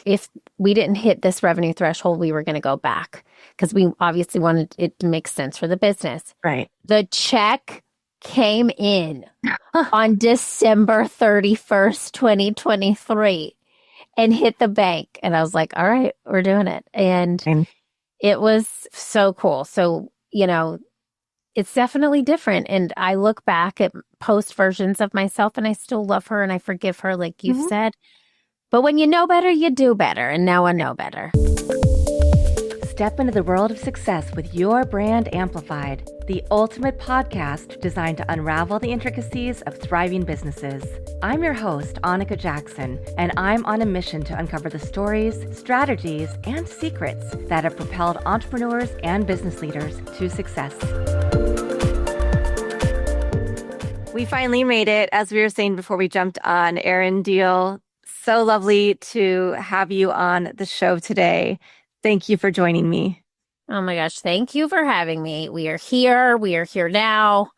if we didn't hit this revenue threshold, we were going to go back because we obviously wanted it to make sense for the business. Right. The check came in on December 31st, 2023 and hit the bank. And I was like, all right, we're doing it. And it was so cool. So, it's definitely different. And I look back at post versions of myself and I still love her and I forgive her, like you've said. But when you know better, you do better. And now I know better. Step into the world of success with your brand amplified, the ultimate podcast designed to unravel the intricacies of thriving businesses. I'm your host, Annika Jackson, and I'm on a mission to uncover the stories, strategies, and secrets that have propelled entrepreneurs and business leaders to success. We finally made it, as we were saying before we jumped on. Erin Diehl, so lovely to have you on the show today. Thank you for joining me. Oh my gosh, thank you for having me. We are here. We are here now.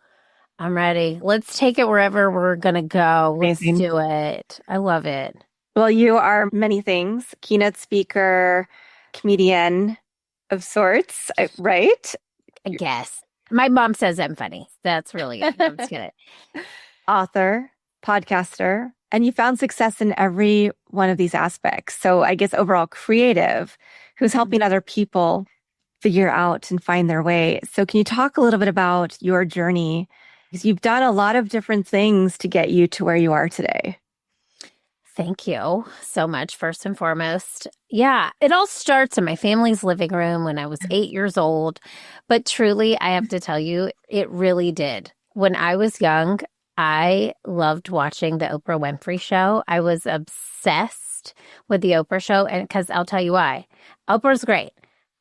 I'm ready. Let's take it wherever we're going to go. Let's do it. I love it. Well, you are many things. Keynote speaker, comedian of sorts, right? I guess. My mom says I'm funny. That's really good. I'm just kidding. Author, podcaster, and you found success in every one of these aspects. So I guess overall creative, who's helping other people figure out and find their way. So can you talk a little bit about your journey? Because you've done a lot of different things to get you to where you are today. Thank you so much, first and foremost. Yeah, it all starts in my family's living room when I was 8 years old. But truly, I have to tell you, it really did. When I was young, I loved watching the Oprah Winfrey Show. I was obsessed with the Oprah Show, and because I'll tell you why. Oprah's great,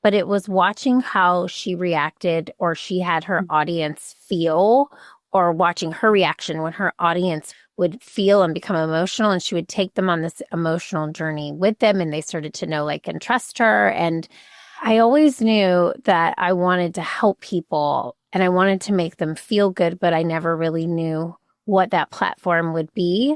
but it was watching how she reacted or she had her audience feel, or watching her reaction when her audience would feel and become emotional, and she would take them on this emotional journey with them, and they started to know, like, and trust her. And I always knew that I wanted to help people and I wanted to make them feel good, but I never really knew what that platform would be.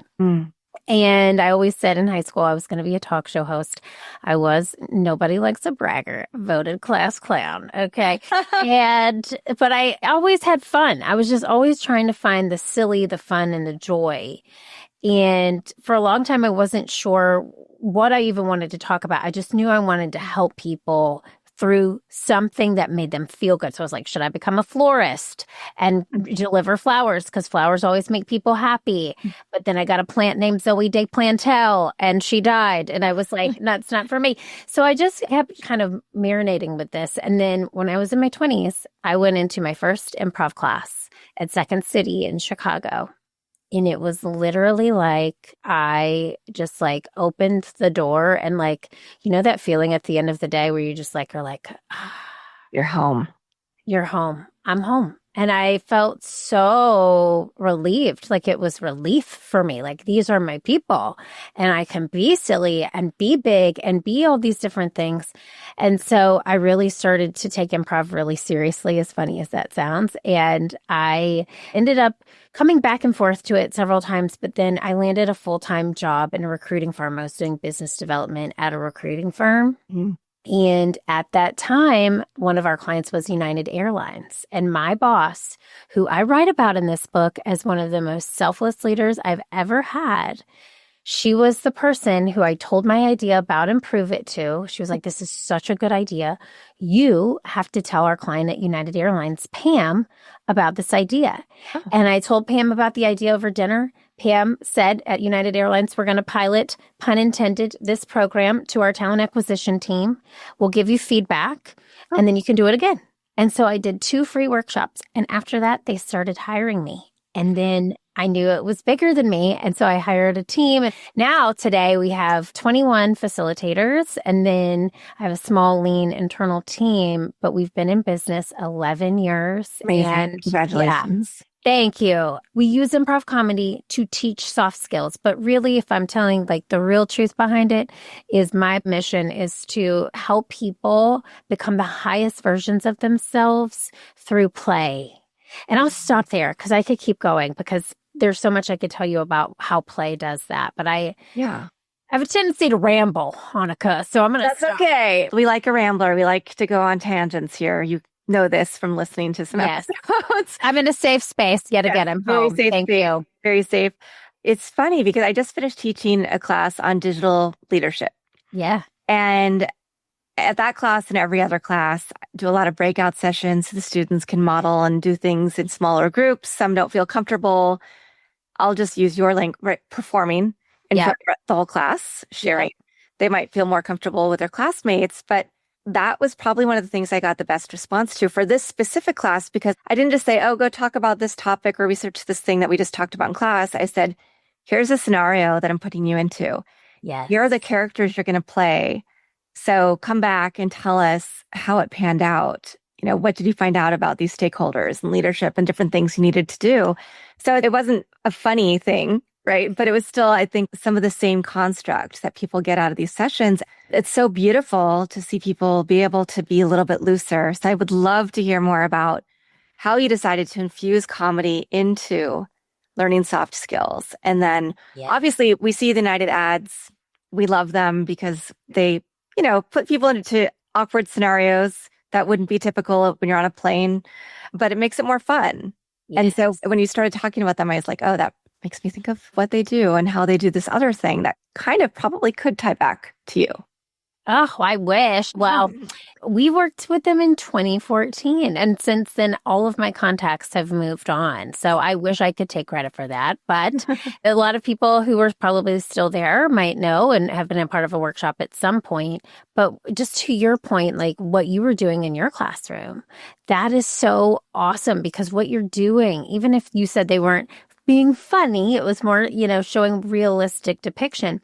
And I always said in high school I was going to be a talk show host. I was. Nobody likes a bragger. Voted class clown. Okay. But I always had fun. I was just always trying to find the silly, the fun, and the joy. And for a long time, I wasn't sure what I even wanted to talk about. I just knew I wanted to help people through something that made them feel good. So I was like, should I become a florist and deliver flowers? Because flowers always make people happy. But then I got a plant named Zoe de Plantel and she died. And I was like, that's not for me. So I just kept kind of marinating with this. And then when I was in my 20s, I went into my first improv class at Second City in Chicago. And it was literally like I just like opened the door and like, that feeling at the end of the day where you just like are like, you're home. You're home. I'm home. And I felt so relieved, like it was relief for me. Like, these are my people and I can be silly and be big and be all these different things. And so I really started to take improv really seriously, as funny as that sounds. And I ended up coming back and forth to it several times, but then I landed a full-time job in a recruiting firm. I was doing business development at a recruiting firm. And at that time, one of our clients was United Airlines. And my boss, who I write about in this book as one of the most selfless leaders I've ever had, she was the person who I told my idea about Improve It to. She was like, this is such a good idea. You have to tell our client at United Airlines, Pam, about this idea. And I told Pam about the idea over dinner. Pam said at United Airlines, we're going to pilot, pun intended, this program to our talent acquisition team. We'll give you feedback and then you can do it again. And so I did 2 free workshops. And after that, they started hiring me. And then I knew it was bigger than me. And so I hired a team. And now today we have 21 facilitators. And then I have a small, lean internal team. But we've been in business 11 years. Amazing. And Congratulations. Yeah. Thank you. We use improv comedy to teach soft skills, but really, if I'm telling like the real truth behind it, is my mission is to help people become the highest versions of themselves through play. And I'll stop there because I could keep going because there's so much I could tell you about how play does that. But I have a tendency to ramble, Hanukkah, so I'm going to That's stop. okay. We like a rambler. We like to go on tangents here. You know this from listening to some Yes. episodes. I'm in a safe space yet Yes, again. I'm very home. safe Thank space. you. Very safe. It's funny because I just finished teaching a class on digital leadership. Yeah. And at that class and every other class, I do a lot of breakout sessions so the students can model and do things in smaller groups. Some don't feel comfortable. I'll just use your link, right, performing in Yeah. front of the whole class, sharing. They might feel more comfortable with their classmates, but that was probably one of the things I got the best response to for this specific class, because I didn't just say, oh, go talk about this topic or research this thing that we just talked about in class. I said, here's a scenario that I'm putting you into. Yes. Here are the characters you're going to play. So come back and tell us how it panned out. What did you find out about these stakeholders and leadership and different things you needed to do? So it wasn't a funny thing, right? But it was still, I think, some of the same construct that people get out of these sessions. It's so beautiful to see people be able to be a little bit looser. So I would love to hear more about how you decided to infuse comedy into learning soft skills. And then obviously we see the United ads. We love them because they, put people into awkward scenarios that wouldn't be typical when you're on a plane, but it makes it more fun. Yes. And so when you started talking about them, I was like, oh, that makes me think of what they do and how they do this other thing that kind of probably could tie back to you. Oh, I wish. Well, we worked with them in 2014. And since then, all of my contacts have moved on. So I wish I could take credit for that. But a lot of people who are probably still there might know and have been a part of a workshop at some point. But just to your point, like what you were doing in your classroom, that is so awesome because what you're doing, even if you said they weren't being funny, it was more, showing realistic depiction.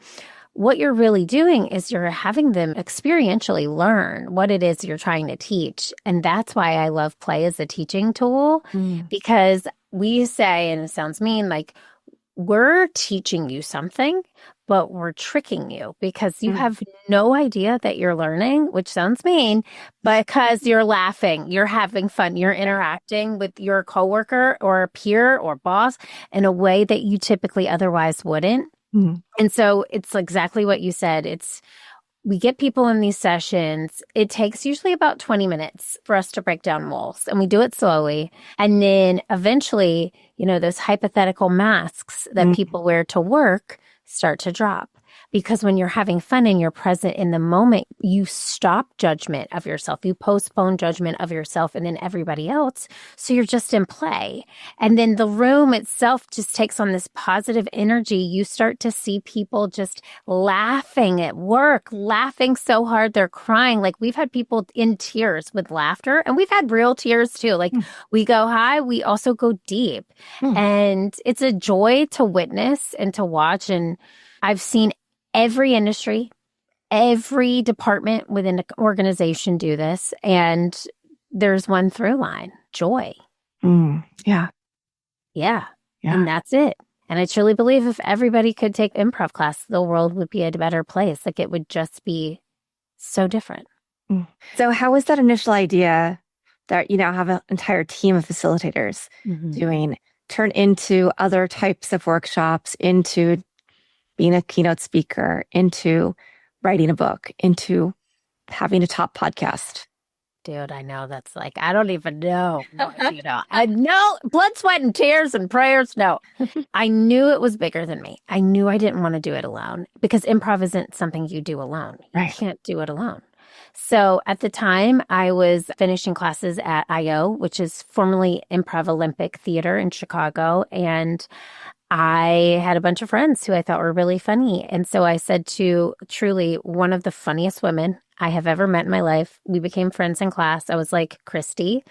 What you're really doing is you're having them experientially learn what it is you're trying to teach. And that's why I love play as a teaching tool, because we say, and it sounds mean, like we're teaching you something, but we're tricking you because you have no idea that you're learning, which sounds mean, because you're laughing, you're having fun, you're interacting with your coworker or peer or boss in a way that you typically otherwise wouldn't. And so it's exactly what you said. We get people in these sessions. It takes usually about 20 minutes for us to break down walls, and we do it slowly. And then eventually, those hypothetical masks that people wear to work start to drop. Because when you're having fun and you're present in the moment, you stop judgment of yourself. You postpone judgment of yourself and then everybody else. So you're just in play. And then the room itself just takes on this positive energy. You start to see people just laughing at work, laughing so hard they're crying. Like we've had people in tears with laughter, and we've had real tears too. Like we go high, we also go deep. And it's a joy to witness and to watch. And I've seen every industry, every department within an organization do this. And there's one through line, joy. Yeah. And that's it. And I truly believe if everybody could take improv class, the world would be a better place. Like it would just be so different. So how was that initial idea that you now have an entire team of facilitators doing turn into other types of workshops, into being a keynote speaker, into writing a book, into having a top podcast? Dude, I know that's like, I don't even know. I know blood, sweat, and tears and prayers. No, I knew it was bigger than me. I knew I didn't want to do it alone because improv isn't something you do alone. You can't do it alone. So at the time, I was finishing classes at IO, which is formerly Improv Olympic Theater in Chicago. And I had a bunch of friends who I thought were really funny. And so I said to truly one of the funniest women I have ever met in my life, we became friends in class. I was like, Christy,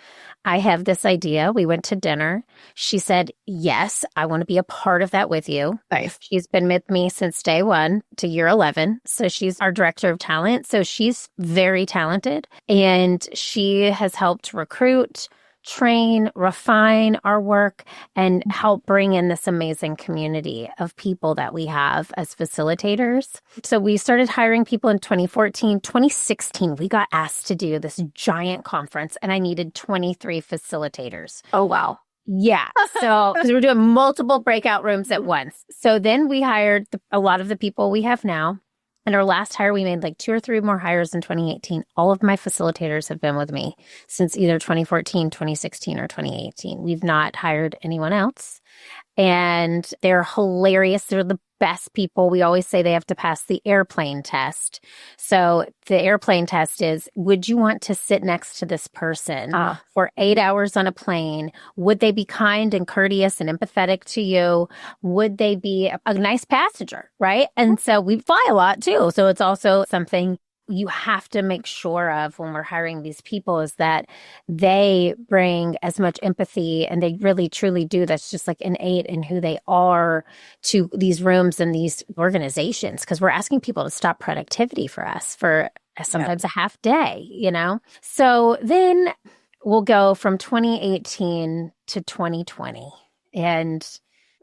I have this idea. We went to dinner. She said, yes, I want to be a part of that with you. Nice. She's been with me since day 1 to year 11. So she's our director of talent. So she's very talented. And she has helped recruit, train, refine our work, and help bring in this amazing community of people that we have as facilitators. So we started hiring people in 2014. 2016, we got asked to do this giant conference, and I needed 23 facilitators. Oh, wow. Yeah. So, because we were doing multiple breakout rooms at once. So then we hired a lot of the people we have now. And our last hire, we made like 2 or 3 more hires in 2018. All of my facilitators have been with me since either 2014, 2016, or 2018. We've not hired anyone else. And they're hilarious. They're the best people. We always say they have to pass the airplane test. So the airplane test is, would you want to sit next to this person for 8 hours on a plane? Would they be kind and courteous and empathetic to you? Would they be a nice passenger, right? And so we fly a lot too. So it's also something you have to make sure of when we're hiring these people, is that they bring as much empathy, and they really truly do. That's just like innate in who they are to these rooms and these organizations, because we're asking people to stop productivity for us for sometimes a half day, you know? So then we'll go from 2018 to 2020. And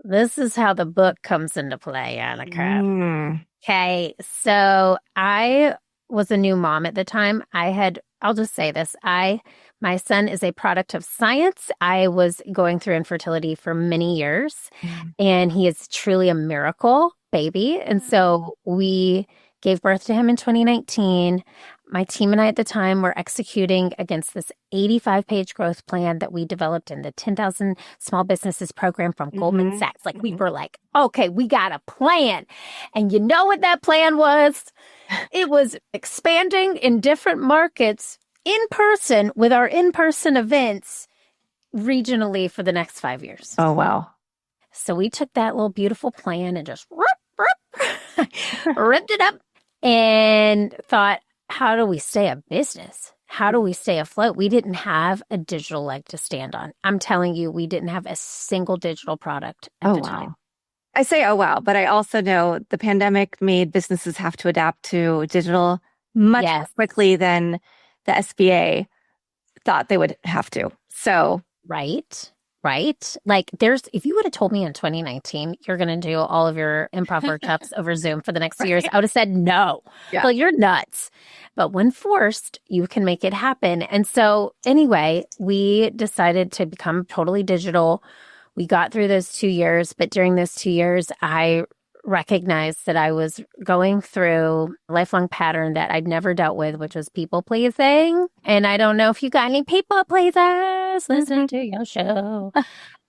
this is how the book comes into play, Annika. Okay. So I was a new mom at the time. I'll just say this. My son is a product of science. I was going through infertility for many years, and he is truly a miracle baby. And so we gave birth to him in 2019. My team and I at the time were executing against this 85-page growth plan that we developed in the 10,000 Small Businesses program from Goldman Sachs. Like, we were like, okay, we got a plan. And you know what that plan was? It was expanding in different markets in person with our in-person events regionally for the next 5 years. Oh, wow. So we took that little beautiful plan and just ripped it up and thought, how do we stay a business? How do we stay afloat? We didn't have a digital leg to stand on. I'm telling you, we didn't have a single digital product at the time. I say, oh, wow. But I also know the pandemic made businesses have to adapt to digital much more quickly than the SBA thought they would have to. So, right. Like, if you would have told me in 2019, you're going to do all of your improv workshops over Zoom for the next 2 years, I would have said no. Yeah. Well, you're nuts. But when forced, you can make it happen. And so anyway, we decided to become totally digital. We got through those 2 years, but during those 2 years, I recognized that I was going through a lifelong pattern that I'd never dealt with, which was people pleasing. And I don't know if you got any people pleasers listening to your show.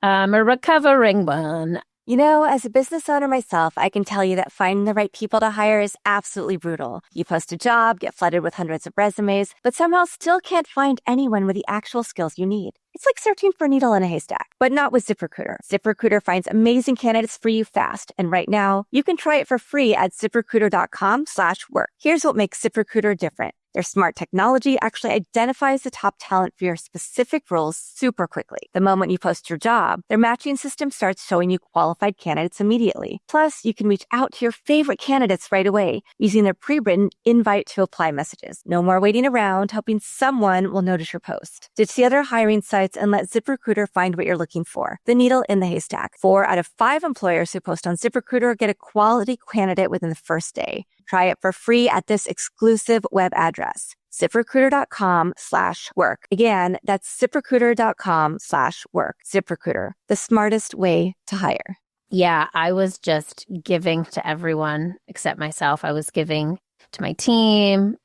I'm a recovering one. You know, as a business owner myself, I can tell you that finding the right people to hire is absolutely brutal. You post a job, get flooded with hundreds of resumes, but somehow still can't find anyone with the actual skills you need. It's like searching for a needle in a haystack, but not with ZipRecruiter. ZipRecruiter finds amazing candidates for you fast. And right now, you can try it for free at ZipRecruiter.com/work. Here's what makes ZipRecruiter different. Their smart technology actually identifies the top talent for your specific roles super quickly. The moment you post your job, their matching system starts showing you qualified candidates immediately. Plus, you can reach out to your favorite candidates right away using their pre-written invite to apply messages. No more waiting around, hoping someone will notice your post. Ditch the other hiring sites and let ZipRecruiter find what you're looking for. The needle in the haystack. 4 out of 5 employers who post on ZipRecruiter get a quality candidate within the first day. Try it for free at this exclusive web address, ZipRecruiter.com/work. Again, that's ZipRecruiter.com/work. ZipRecruiter, the smartest way to hire. Yeah, I was just giving to everyone except myself. I was giving to my team.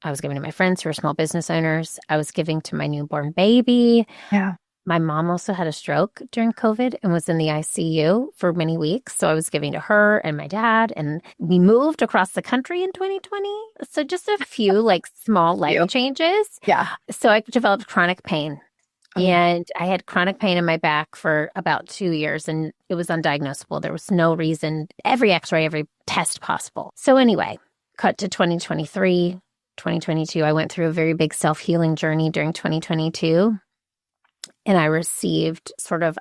I was giving to my friends who are small business owners. I was giving to my newborn baby. Yeah. My mom also had a stroke during COVID and was in the ICU for many weeks. So I was giving to her and my dad, and we moved across the country in 2020. So just a few like small life changes. Yeah. So I developed chronic pain. And I had chronic pain in my back for about 2 years, and it was undiagnosable. There was no reason, every x-ray, every test possible. So anyway, cut to 2023, 2022. I went through a very big self-healing journey during 2022. And I received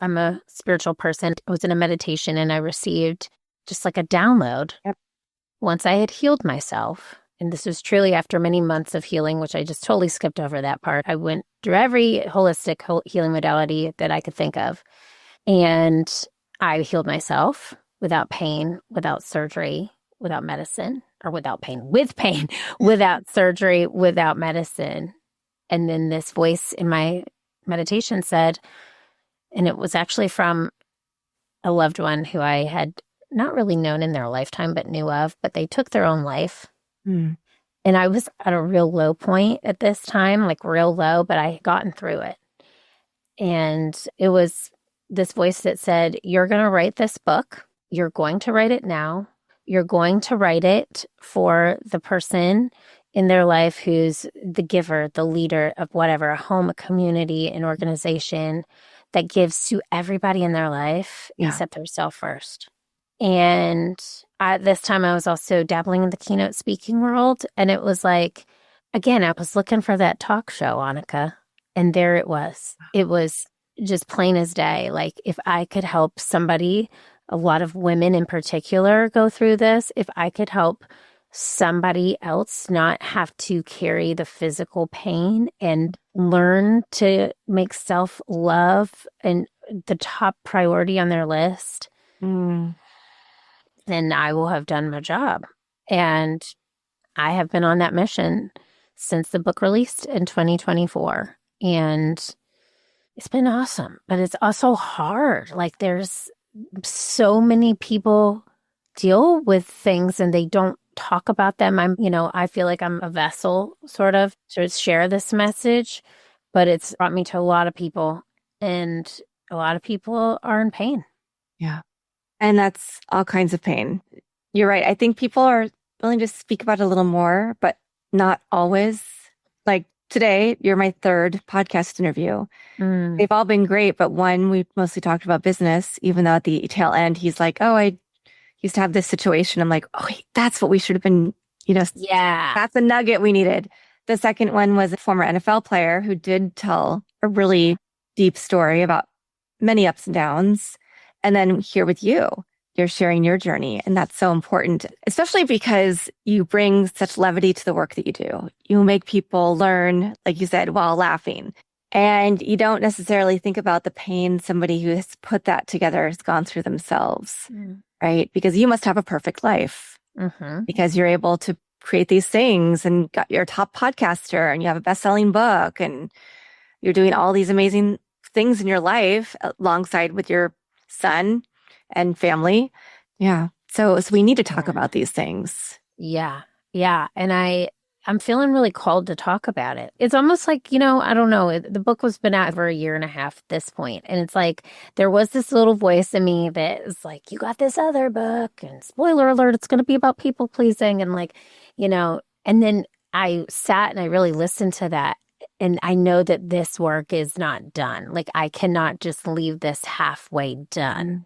I'm a spiritual person. I was in a meditation and I received just like a download. Yep. Once I had healed myself. And this was truly after many months of healing, which I just totally skipped over that part. I went through every holistic healing modality that I could think of. And I healed myself without pain, without surgery, without medicine, or without pain, with pain, without surgery, without medicine. And then this voice in my meditation said, and it was actually from a loved one who I had not really known in their lifetime, but knew of, but they took their own life Mm. And I was at a real low point at this time, like real low, but I had gotten through it. And it was this voice that said, "You're going to write this book. You're going to write it now. You're going to write it for the person in their life who's the giver, the leader of whatever, a home, a community, an organization that gives to everybody in their life Yeah. except themselves first." And at this time, I was also dabbling in the keynote speaking world. And it was like, again, I was looking for that talk show, Annika. And there it was. It was just plain as day. Like, if I could help somebody, a lot of women in particular, go through this, if I could help somebody else not have to carry the physical pain and learn to make self-love and the top priority on their list, Mm. then I will have done my job. And I have been on that mission since the book released in 2024. And it's been awesome, but it's also hard. Like, there's so many people deal with things and they don't talk about them. I feel like I'm a vessel sort of to share this message, but it's brought me to a lot of people, and a lot of people are in pain. Yeah. And that's all kinds of pain. You're right. I think people are willing to speak about it a little more, but not always. Like today, you're my third podcast interview. Mm. They've all been great, but one, we mostly talked about business, even though at the tail end, he's like, "Oh, I used to have this situation." I'm like, "Oh, wait, that's what we should have been, Yeah. that's the nugget we needed." The second one was a former NFL player who did tell a really deep story about many ups and downs. And then here with you, you're sharing your journey. And that's so important, especially because you bring such levity to the work that you do. You make people learn, like you said, while laughing. And you don't necessarily think about the pain somebody who has put that together has gone through themselves, right? Because you must have a perfect life because you're able to create these things and you're a top podcaster and you have a best-selling book and you're doing all these amazing things in your life alongside with your son and family. Yeah. So we need to talk about these things. Yeah. Yeah. And I'm feeling really called to talk about it. It's almost like, I don't know, the book was been out for a year and a half at this point. And it's like, there was this little voice in me that was like, "You got this other book, and spoiler alert, it's going to be about people pleasing." And like, and then I sat and I really listened to that. And I know that this work is not done. Like, I cannot just leave this halfway done.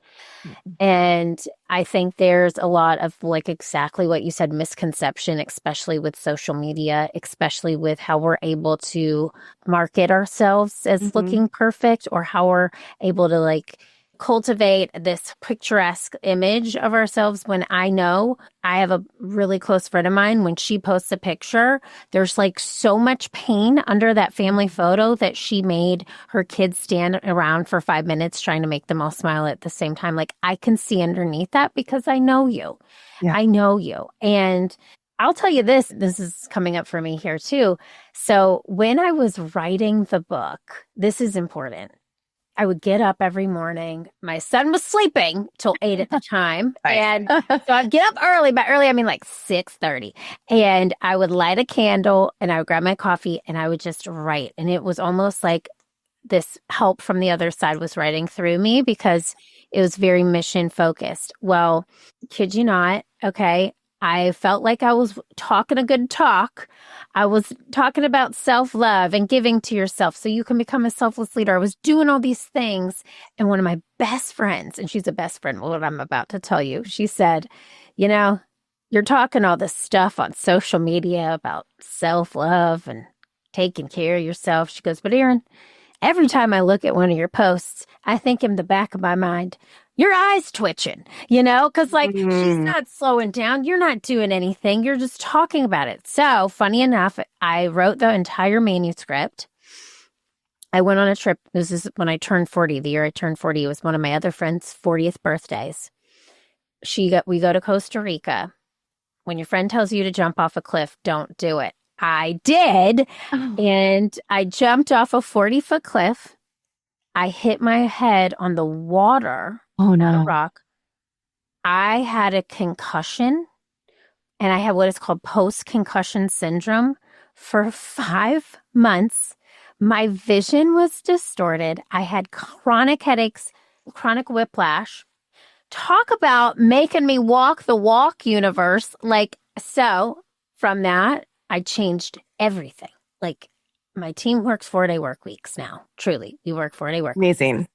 And I think there's a lot of, like, exactly what you said, misconception, especially with social media, especially with how we're able to market ourselves as looking perfect, or how we're able to, like, cultivate this picturesque image of ourselves, when I know I have a really close friend of mine, when she posts a picture, there's like so much pain under that family photo that she made her kids stand around for 5 minutes trying to make them all smile at the same time. Like, I can see underneath that because I know you. Yeah. I know you. And I'll tell you this is coming up for me here too. So when I was writing the book, this is important. I would get up every morning. My son was sleeping till 8 at the time. And so I'd get up early. By early, I mean like 6:30. And I would light a candle and I would grab my coffee and I would just write. And it was almost like this help from the other side was writing through me, because it was very mission focused. Well, kid you not, okay, I felt like I was talking a good talk. I was talking about self-love and giving to yourself so you can become a selfless leader. I was doing all these things. And one of my best friends, and she's a best friend, what I'm about to tell you, she said, "You're talking all this stuff on social media about self-love and taking care of yourself." She goes, "But Erin, every time I look at one of your posts, I think in the back of my mind, your eyes twitching, because like she's not slowing down. You're not doing anything. You're just talking about it." So funny enough, I wrote the entire manuscript. I went on a trip. This is when I turned 40. The year I turned 40, it was one of my other friend's 40th birthdays. We go to Costa Rica. When your friend tells you to jump off a cliff, don't do it. I did. And I jumped off a 40-foot cliff. I hit my head on the water. Oh, On no. a rock. I had a concussion and I had what is called post-concussion syndrome for 5 months. My vision was distorted. I had chronic headaches, chronic whiplash. Talk about making me walk the walk, universe. Like, so from that, I changed everything. Like, my team works 4-day work weeks now. Truly, we work 4-day work. Amazing.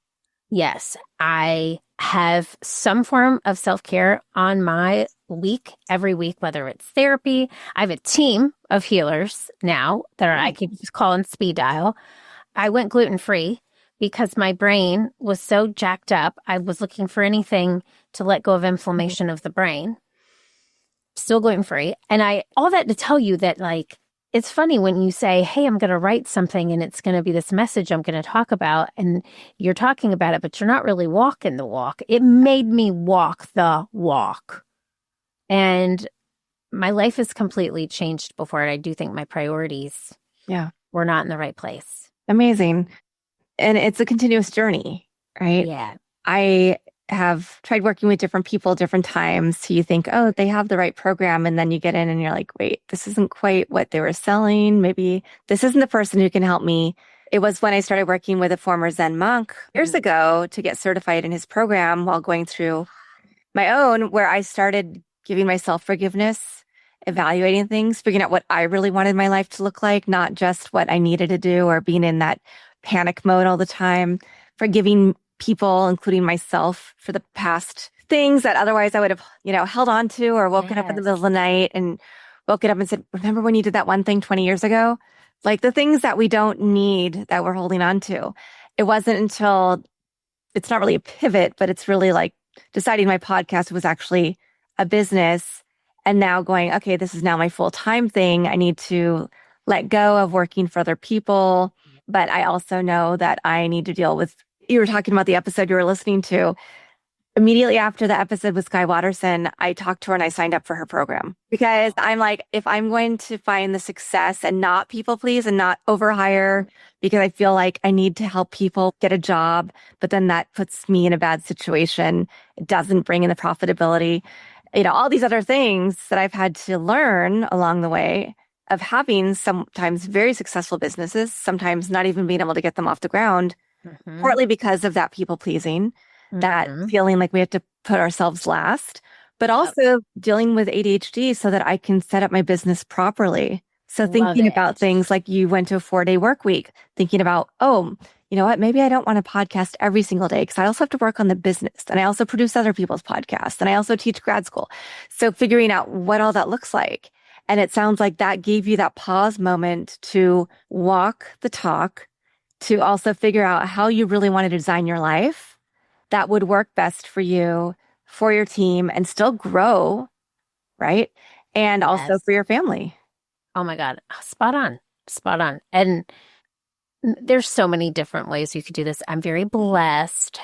Yes, I have some form of self-care on my week, every week, whether it's therapy. I have a team of healers now that I keep calling speed dial. I went gluten-free because my brain was so jacked up. I was looking for anything to let go of inflammation of the brain. Still gluten-free. And all that to tell you that, like, it's funny when you say, hey, I'm going to write something and it's going to be this message I'm going to talk about, and you're talking about it, but you're not really walking the walk. It made me walk the walk. And my life has completely changed before it. I do think my priorities were not in the right place. Amazing. And it's a continuous journey, right? Yeah. I have tried working with different people different times. So you think, oh, they have the right program. And then you get in and you're like, wait, this isn't quite what they were selling. Maybe this isn't the person who can help me. It was when I started working with a former Zen monk years ago to get certified in his program while going through my own, where I started giving myself forgiveness, evaluating things, figuring out what I really wanted my life to look like, not just what I needed to do or being in that panic mode all the time, forgiving people, including myself, for the past things that otherwise I would have, held on to or woken up in the middle of the night and woken up and said, remember when you did that one thing 20 years ago? Like the things that we don't need that we're holding on to. It wasn't until, it's not really a pivot, but it's really like deciding my podcast was actually a business and now going, okay, this is now my full-time thing. I need to let go of working for other people. But I also know that I need to deal with, you were talking about the episode you were listening to. Immediately after the episode with Sky Watterson, I talked to her and I signed up for her program because I'm like, if I'm going to find the success and not people please and not overhire because I feel like I need to help people get a job, but then that puts me in a bad situation. It doesn't bring in the profitability, all these other things that I've had to learn along the way of having sometimes very successful businesses, sometimes not even being able to get them off the ground, partly because of that people pleasing, that feeling like we have to put ourselves last, but also dealing with ADHD so that I can set up my business properly. So thinking about things like you went to a 4-day work week, thinking about, oh, you know what, maybe I don't want to podcast every single day because I also have to work on the business and I also produce other people's podcasts and I also teach grad school. So figuring out what all that looks like. And it sounds like that gave you that pause moment to walk the talk, to also figure out how you really want to design your life that would work best for you, for your team, and still grow, right? And also for your family. Oh my God. Spot on. Spot on. And there's so many different ways you could do this. I'm very blessed,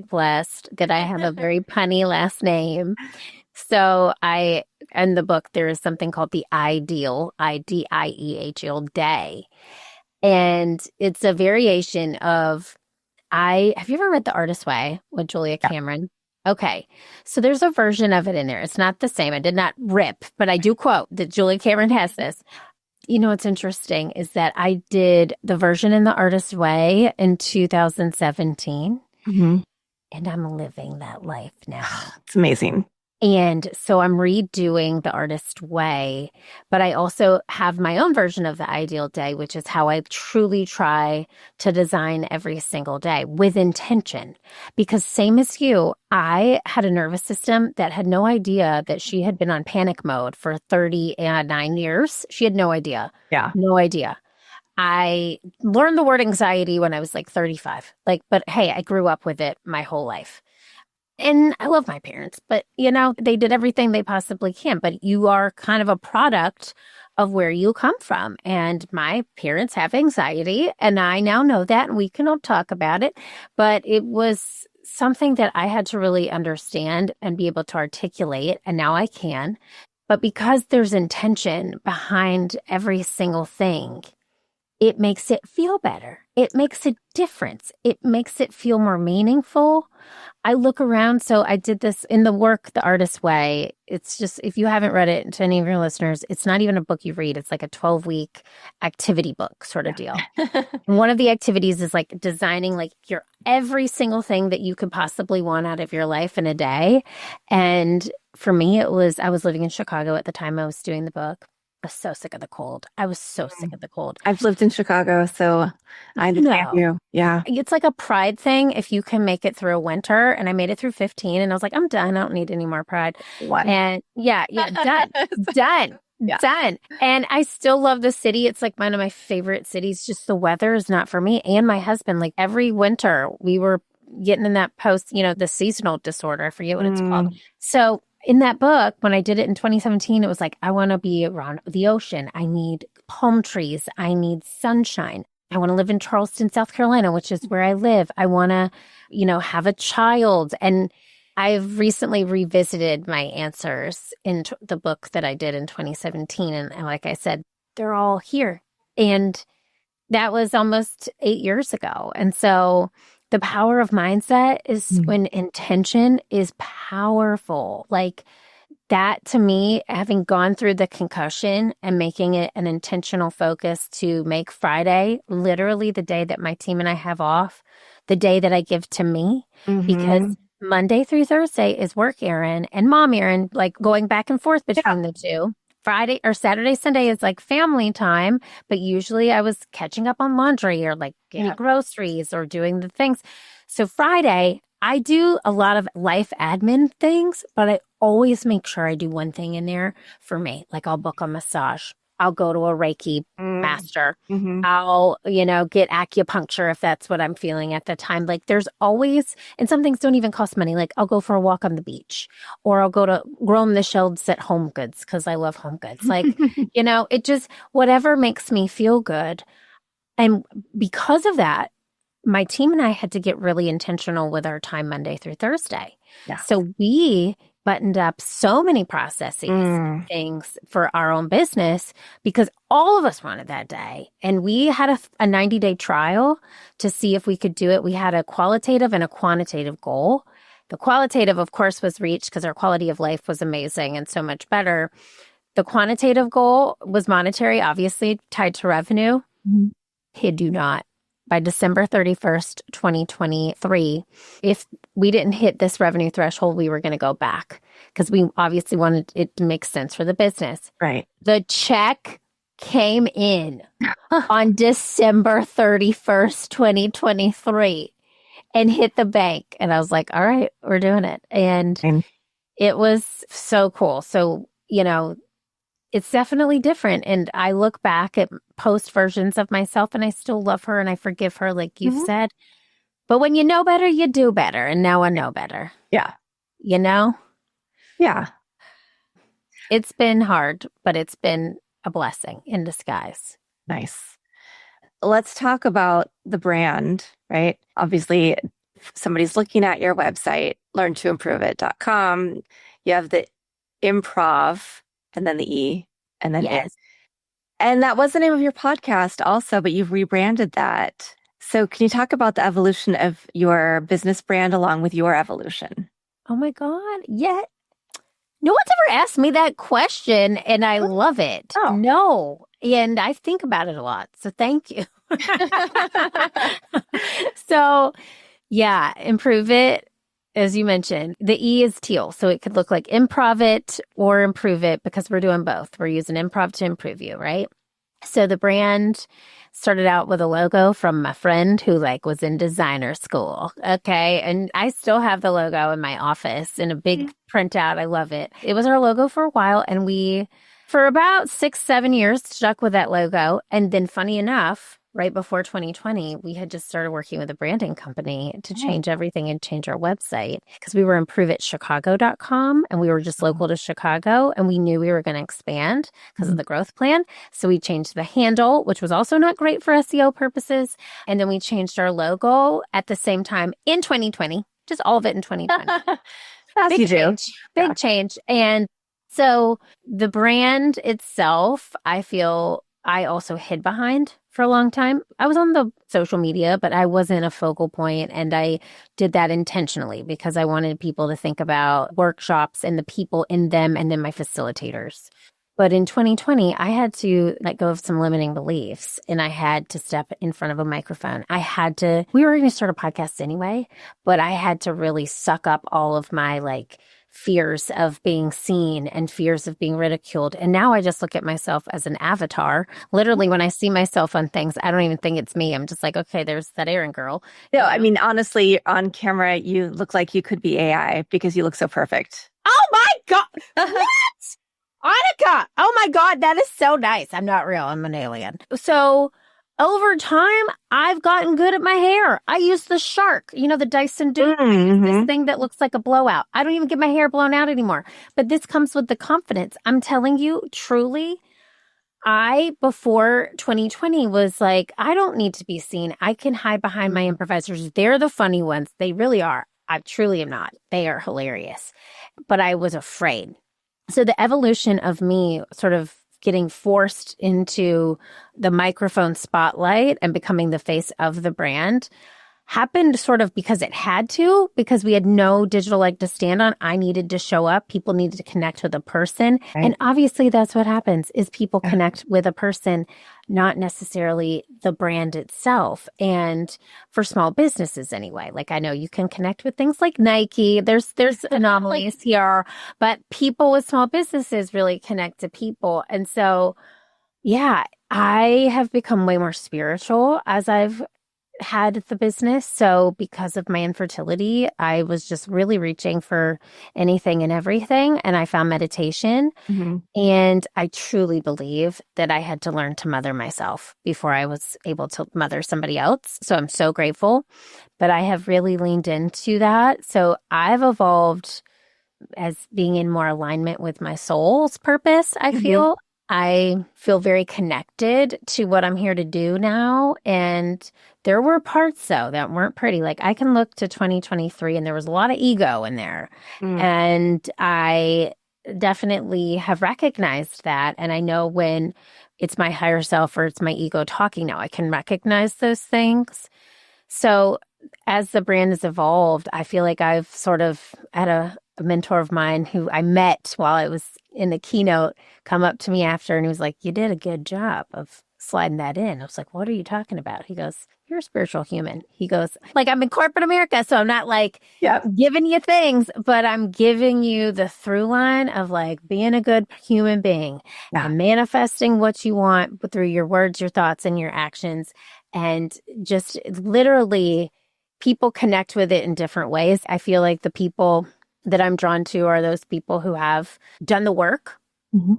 #blessed, that I have a very punny last name. So in the book, there is something called the ideal, IDIEHL day. And it's a variation of, have you ever read The Artist's Way with Julia Cameron? Okay. So there's a version of it in there. It's not the same. I did not rip, but I do quote that Julia Cameron has this. What's interesting is that I did the version in The Artist's Way in 2017, and I'm living that life now. It's amazing. And so I'm redoing The Artist's Way, but I also have my own version of the ideal day, which is how I truly try to design every single day with intention. Because same as you, I had a nervous system that had no idea that she had been on panic mode for 39 years. She had no idea. Yeah. No idea. I learned the word anxiety when I was like 35. But hey, I grew up with it my whole life. And I love my parents, but, they did everything they possibly can. But you are kind of a product of where you come from. And my parents have anxiety, and I now know that, and we can all talk about it. But it was something that I had to really understand and be able to articulate, and now I can. But because there's intention behind every single thing, it makes it feel better. It makes a difference. It makes it feel more meaningful. I look around. So I did this in the work, The Artist's Way. It's just, if you haven't read it, to any of your listeners, it's not even a book you read. It's like a 12-week activity book sort of deal. And one of the activities is like designing like your every single thing that you could possibly want out of your life in a day. And for me, it was, I was living in Chicago at the time I was doing the book. I was so sick of the cold. I was so sick of the cold. I've lived in Chicago, so I understand you. Yeah. It's like a pride thing if you can make it through a winter. And I made it through 15 and I was like, I'm done. I don't need any more pride. One. And done. Yeah. Done. And I still love the city. It's like one of my favorite cities. Just the weather is not for me and my husband. Like every winter we were getting in that the seasonal disorder. I forget what it's called. So in that book, when I did it in 2017, it was like, I want to be around the ocean. I need palm trees. I need sunshine. I want to live in Charleston, South Carolina, which is where I live. I want to, have a child. And I've recently revisited my answers in the book that I did in 2017. And like I said, they're all here. And that was almost 8 years ago. And so the power of mindset is when intention is powerful. Like that to me, having gone through the concussion and making it an intentional focus to make Friday literally the day that my team and I have off, the day that I give to me, because Monday through Thursday is work Erin and mom Erin, like going back and forth between the two. Friday or Saturday, Sunday is like family time, but usually I was catching up on laundry or like getting groceries or doing the things. So Friday, I do a lot of life admin things, but I always make sure I do one thing in there for me. Like I'll book a massage. I'll go to a Reiki master. I'll, get acupuncture if that's what I'm feeling at the time. Like there's always, and some things don't even cost money. Like I'll go for a walk on the beach or I'll go to roam the shelves at Home Goods because I love Home Goods. Like, it just, whatever makes me feel good. And because of that, my team and I had to get really intentional with our time Monday through Thursday. Yeah. So we buttoned up so many processes, things for our own business because all of us wanted that day. And we had a 90-day trial to see if we could do it. We had a qualitative and a quantitative goal. The qualitative, of course, was reached because our quality of life was amazing and so much better. The quantitative goal was monetary, obviously tied to revenue. Kid you not. By December 31st, 2023, if we didn't hit this revenue threshold, we were going to go back because we obviously wanted it to make sense for the business. Right. The check came in on December 31st, 2023 and hit the bank. And I was like, all right, we're doing it. And it was so cool. So, it's definitely different. And I look back at post versions of myself and I still love her and I forgive her, like you've said. But when you know better, you do better. And now I know better. Yeah. Yeah. It's been hard, but it's been a blessing in disguise. Nice. Let's talk about the brand, right? Obviously, if somebody's looking at your website, learntoimproveit.com. You have the improv and then the E and then it. And that was the name of your podcast also, but you've rebranded that. So can you talk about the evolution of your business brand along with your evolution? Oh my God. Yeah. No one's ever asked me that question and I love it. Oh. No. And I think about it a lot. So thank you. So yeah, improve it. As you mentioned, the E is teal. So it could look like improv it or improve it because we're doing both. We're using improv to improve you, right? So the brand started out with a logo from my friend who was in designer school. Okay. And I still have the logo in my office in a big printout. I love it. It was our logo for a while. And we, for about 6-7 years, stuck with that logo. And then funny enough, right before 2020, we had just started working with a branding company to change everything and change our website because we were improveitchicago.com and we were just local to Chicago and we knew we were going to expand because of the growth plan. So we changed the handle, which was also not great for SEO purposes. And then we changed our logo at the same time in 2020, just all of it in 2020. Big change. And so the brand itself, I feel I also hid behind for a long time. I was on the social media, but I wasn't a focal point, and I did that intentionally because I wanted people to think about workshops and the people in them and then my facilitators. But in 2020, I had to let go of some limiting beliefs and I had to step in front of a microphone. We were going to start a podcast anyway, but I had to really suck up all of my fears of being seen and fears of being ridiculed. And now I just look at myself as an avatar. Literally, when I see myself on things, I don't even think it's me. I'm just like, okay, there's that Erin girl. No, I mean, honestly, on camera, you look like you could be AI because you look so perfect. Oh my God. What? Annika. Oh my God. That is so nice. I'm not real. I'm an alien. So over time, I've gotten good at my hair. I use the Shark, the Dyson Dude, this thing that looks like a blowout. I don't even get my hair blown out anymore. But this comes with the confidence. I'm telling you, truly, before 2020 was like, I don't need to be seen. I can hide behind my improvisers. They're the funny ones. They really are. I truly am not. They are hilarious. But I was afraid. So the evolution of me sort of getting forced into the microphone spotlight and becoming the face of the brand happened sort of because it had to, because we had no digital leg to stand on. I needed to show up. People needed to connect with a person. Right. And obviously that's what happens is people connect with a person, not necessarily the brand itself. And for small businesses anyway, I know you can connect with things like Nike. There's anomalies here, but people with small businesses really connect to people. And so, yeah, I have become way more spiritual as I've had the business. So because of my infertility, I was just really reaching for anything and everything. And I found meditation. Mm-hmm. And I truly believe that I had to learn to mother myself before I was able to mother somebody else. So I'm so grateful. But I have really leaned into that. So I've evolved as being in more alignment with my soul's purpose, I feel. I feel very connected to what I'm here to do now. And there were parts, though, that weren't pretty. I can look to 2023 and there was a lot of ego in there. And I definitely have recognized that. And I know when it's my higher self or it's my ego talking now, I can recognize those things. So as the brand has evolved, I feel like I've sort of had a mentor of mine who I met while I was in the keynote come up to me after and he was like, you did a good job of sliding that in. I was like, what are you talking about? He goes, you're a spiritual human. He goes, I'm in corporate America, so I'm not giving you things, but I'm giving you the through line of being a good human being and manifesting what you want through your words, your thoughts, and your actions. And just literally people connect with it in different ways. I feel like the people that I'm drawn to are those people who have done the work. Mm-hmm.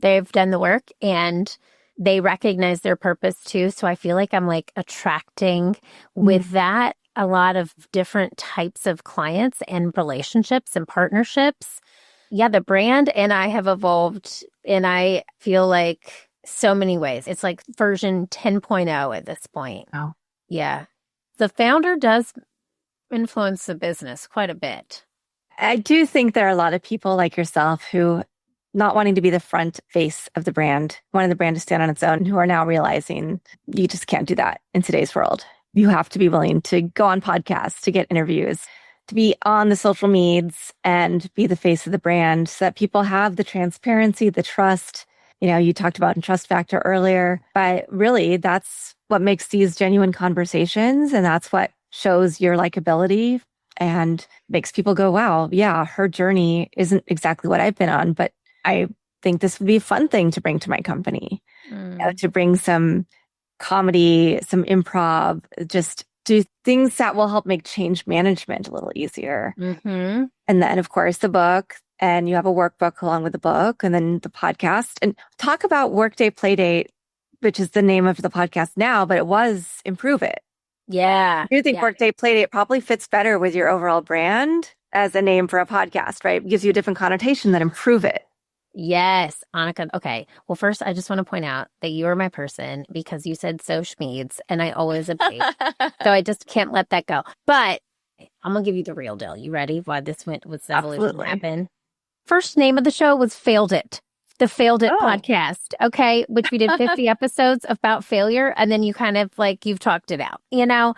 They've done the work and they recognize their purpose too. So I feel like I'm attracting with that a lot of different types of clients and relationships and partnerships. Yeah, the brand and I have evolved and I feel like so many ways. It's version 10.0 at this point. Oh. Yeah. The founder does influence the business quite a bit. I do think there are a lot of people like yourself who, not wanting to be the front face of the brand, wanting the brand to stand on its own, who are now realizing you just can't do that in today's world. You have to be willing to go on podcasts, to get interviews, to be on the social medias and be the face of the brand so that people have the transparency, the trust. You talked about trust factor earlier, but really that's what makes these genuine conversations. And that's what shows your likability and makes people go, wow, yeah, her journey isn't exactly what I've been on, but I think this would be a fun thing to bring to my company, to bring some comedy, some improv, just do things that will help make change management a little easier. Mm-hmm. And then, of course, the book, and you have a workbook along with the book, and then the podcast. And talk about Workday Playdate, which is the name of the podcast now, but it was Improve It. Yeah. I do think Workday Playdate probably fits better with your overall brand as a name for a podcast, right? It gives you a different connotation than Improve It. Yes, Annika. Okay. Well, first, I just want to point out that you are my person because you said so schmeeds and I always obey. So I just can't let that go. But I'm going to give you the real deal. You ready? Why this evolution happened? First name of the show was Failed It. the Failed It Oh. podcast, okay, which we did 50 episodes about failure. And then you kind of like, you've talked it out, you know?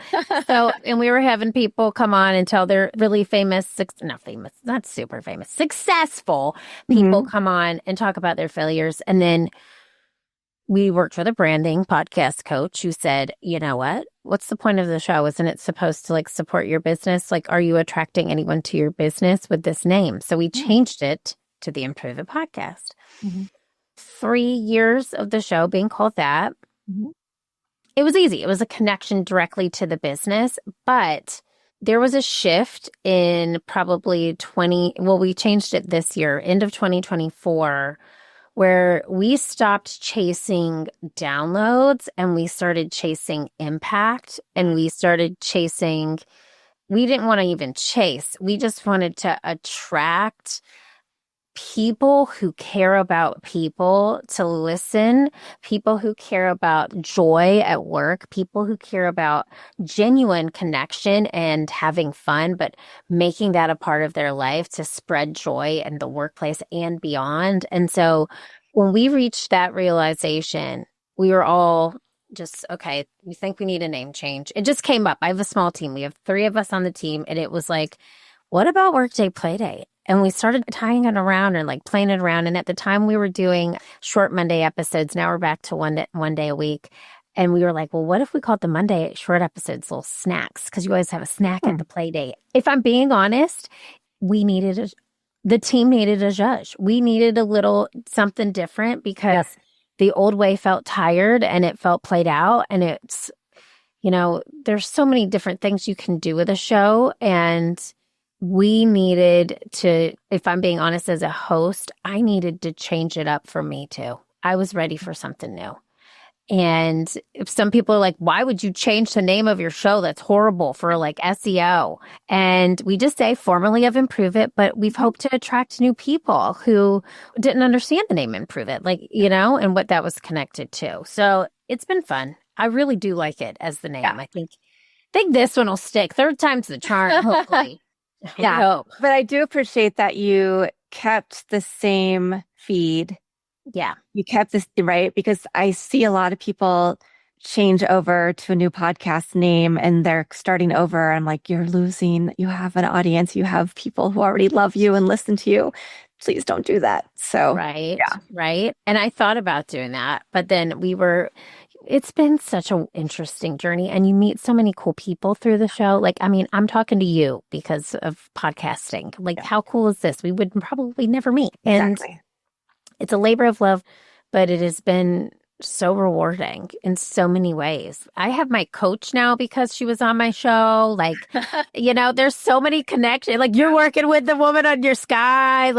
So, and we were having people come on and tell their really not famous, not super famous, successful people come on and talk about their failures. And then we worked with a branding podcast coach who said, you know what? What's the point of the show? Isn't it supposed to like support your business? Like, are you attracting anyone to your business with this name? So we changed it to the Improve It podcast. 3 years of the show being called that. It was easy. It was a connection directly to the business, but there was a shift in probably we changed it this year, end of 2024, where we stopped chasing downloads and we started chasing impact, and we didn't want to even chase. We just wanted to attract people who care about people to listen, people who care about joy at work, people who care about genuine connection and having fun, but making that a part of their life to spread joy in the workplace and beyond. And so when we reached that realization, we were all just, okay, we think we need a name change. It just came up. I have a small team. We have 3 of us on the team, and it was like, what about Workday Playdate? And we started tying it around and like playing it around. And at the time we were doing short Monday episodes. Now we're back to one day a week. And we were like, well, what if we called the Monday short episodes little snacks? Because you always have a snack at the play date. If I'm being honest, the team needed a zhuzh. We needed a little something different because the old way felt tired and it felt played out. And it's, there's so many different things you can do with a show. And we needed to, if I'm being honest, as a host, I needed to change it up for me too. I was ready for something new. And if some people are like, why would you change the name of your show? That's horrible for like SEO. And we just say formerly of Improve It, but we've hoped to attract new people who didn't understand the name Improve It, and what that was connected to. So it's been fun. I really do like it as the name. Yeah. I think this one will stick. 3rd time's the charm, hopefully. Yeah. But I do appreciate that you kept the same feed. Yeah. You kept this, right? Because I see a lot of people change over to a new podcast name and they're starting over. I'm like, you have an audience. You have people who already love you and listen to you. Please don't do that. So, right. And I thought about doing that, but then it's been such an interesting journey, and you meet so many cool people through the show. I'm talking to you because of podcasting. How cool is this? We would probably never meet. And it's a labor of love, but it has been so rewarding in so many ways. I have my coach now because she was on my show. There's so many connections. You're working with the woman on your sky.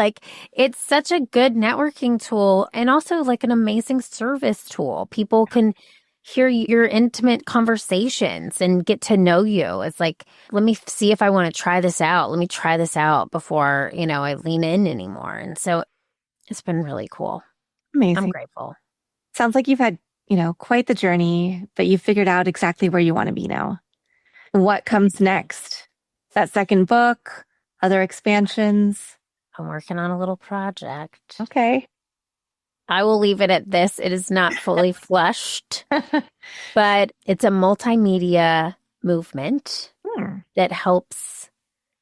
It's such a good networking tool, and also an amazing service tool. People can hear your intimate conversations and get to know you. It's let me see if I want to try this out. Let me try this out before, I lean in anymore. And so it's been really cool. Amazing. I'm grateful. Sounds like you've had, quite the journey, but you figured out exactly where you want to be now. What comes next? That second book, other expansions? I'm working on a little project. Okay. I will leave it at this. It is not fully fleshed, but it's a multimedia movement that helps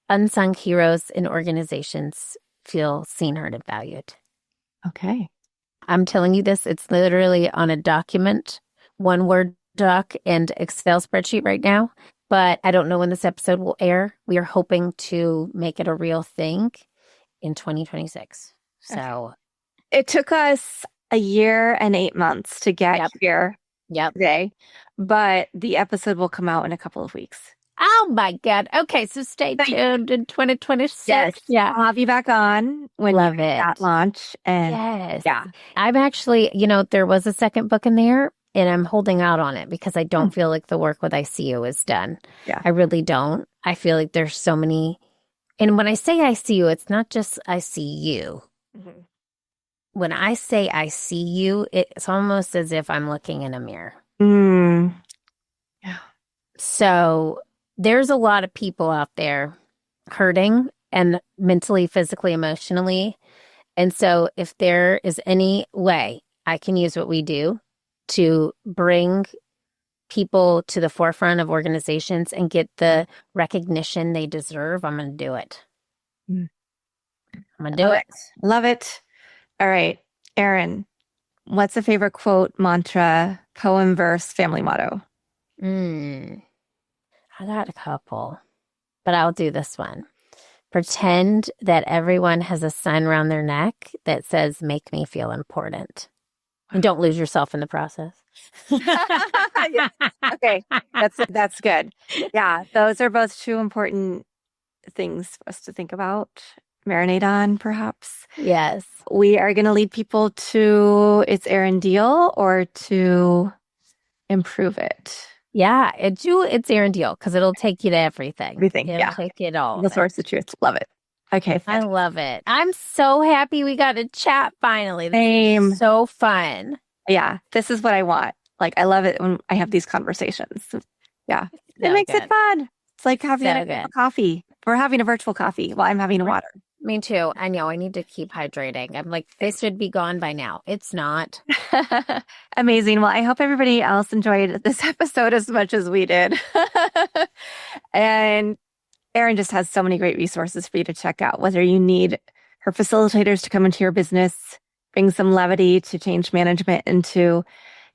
unsung heroes in organizations feel seen, heard, and valued. Okay. I'm telling you this, it's literally on a document, one Word doc and Excel spreadsheet right now, but I don't know when this episode will air. We are hoping to make it a real thing in 2026. So it took us a year and 8 months to get here today, but the episode will come out in a couple of weeks. Oh my God. Okay. So stay tuned in 2026. Yes. Yeah. I'll have you back on when Love you it. that launch. And yes. Yeah. I'm actually, there was a second book in there, and I'm holding out on it because I don't feel like the work with ICU is done. Yeah. I really don't. I feel like there's so many, and when I say ICU, it's not just I see you. Mm-hmm. When I say I see you, it's almost as if I'm looking in a mirror. Yeah. So there's a lot of people out there hurting, and mentally, physically, emotionally. And so if there is any way I can use what we do to bring people to the forefront of organizations and get the recognition they deserve, I'm going to do it. I'm going to do it. Love it. All right, Erin, what's a favorite quote, mantra, poem, verse, family motto? I got a couple, but I'll do this one. Pretend that everyone has a sign around their neck that says, make me feel important. And don't lose yourself in the process. Yes. Okay, that's good. Yeah, those are both two important things for us to think about, marinate on, perhaps. Yes. We are going to lead people to it's Erin Diehl or to improve it. Yeah, it's Erin Diehl because it'll take you to everything. It'll take it all. The source of truth. Love it. Okay. I love it. I'm so happy we got to chat finally. Same. So fun. Yeah, this is what I want. Like, I love it when I have these conversations. Yeah, it makes it fun. It's like having a coffee. We're having a virtual coffee while I'm having a water. Me too. I know. I need to keep hydrating. I'm like, this should be gone by now. It's not. Amazing. Well, I hope everybody else enjoyed this episode as much as we did. And Erin just has so many great resources for you to check out, whether you need her facilitators to come into your business, bring some levity to change management into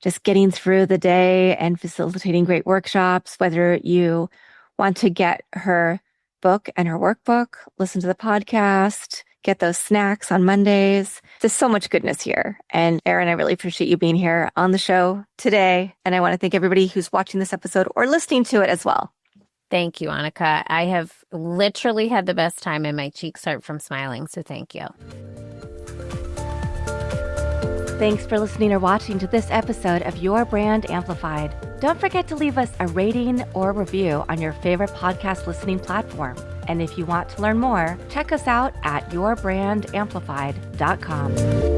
just getting through the day and facilitating great workshops, whether you want to get her book and her workbook, listen to the podcast, get those snacks on Mondays. There's so much goodness here. And Erin, I really appreciate you being here on the show today. And I want to thank everybody who's watching this episode or listening to it as well. Thank you, Annika. I have literally had the best time and my cheeks hurt from smiling. So thank you. Thanks for listening or watching to this episode of Your Brand Amplified. Don't forget to leave us a rating or review on your favorite podcast listening platform. And if you want to learn more, check us out at yourbrangamplified.com.